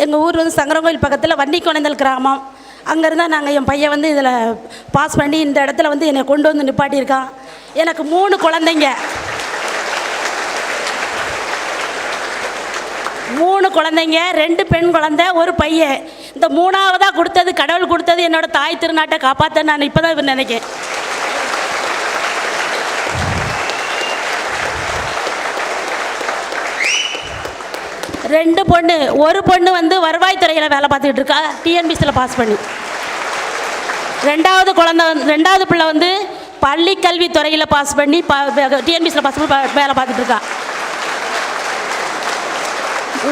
எங்கள் ஊர் வந்து சங்கரங்கோயில் பக்கத்தில் வன்னிக்கொணைந்தல் கிராமம். அங்கேருந்தா நாங்கள் என் பையன் வந்து இதில் பாஸ் பண்ணி இந்த இடத்துல வந்து என்னை கொண்டு வந்து நிப்பாட்டியிருக்கான். எனக்கு 3 குழந்தைங்க, 3 குழந்தைங்க, 2 பெண் குழந்தை, 1 பையன். இந்த 3ஆவதாக கொடுத்தது கடவுள் கொடுத்தது என்னோடய தாய் திருநாட்டை காப்பாற்ற நான் இப்போ தான் நினைக்கிறேன். ரெண்டு பொண்ணு, 1 பொண்ணு வந்து வருவாய்த்துறையில் வேலை பார்த்துக்கிட்டு இருக்கா, டிஎன்பிசியில் பாஸ் பண்ணி. 2வது பிள்ளை வந்து பள்ளி கல்வித்துறையில் பாஸ் பண்ணி டிஎன்பிசியில் பாஸ் பண்ணி வேலை பார்த்துட்டு இருக்கா.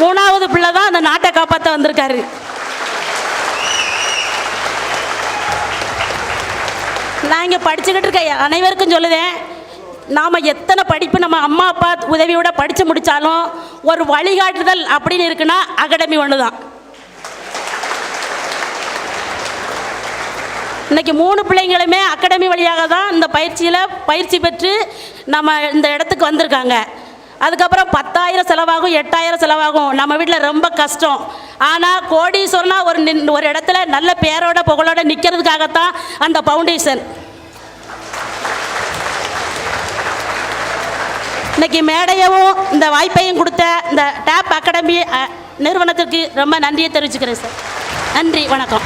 3வது பிள்ளை தான் அந்த நாட்டை காப்பாற்ற வந்திருக்காரு. நான் இங்கே படிச்சுக்கிட்டு இருக்க அனைவருக்கும் சொல்லுதேன், நாம் எத்தனை படிப்பு நம்ம அம்மா அப்பா உதவியோட படித்து முடித்தாலும் ஒரு வழிகாட்டுதல் அப்படின்னு இருக்குன்னா அகாடமி ஒன்று தான். இன்றைக்கி 3 பிள்ளைங்களுமே அகாடமி வழியாக தான் இந்த பயிற்சி பெற்று நம்ம இந்த இடத்துக்கு வந்திருக்காங்க. அதுக்கப்புறம் 10,000 செலவாகும், 8,000 செலவாகும். நம்ம வீட்டில் ரொம்ப கஷ்டம். ஆனால் கோடீஸ்வரனா ஒரு இடத்துல நல்ல பேரோட புகழோட நிற்கிறதுக்காகத்தான் அந்த ஃபவுண்டேஷன். இன்றைக்கி மேடையவும் இந்த வாய்ப்பையும் கொடுத்த இந்த டேப் அகாடமி நிறுவனத்திற்கு ரொம்ப நன்றியை தெரிவிச்சுக்கிறேன் சார். நன்றி, வணக்கம்.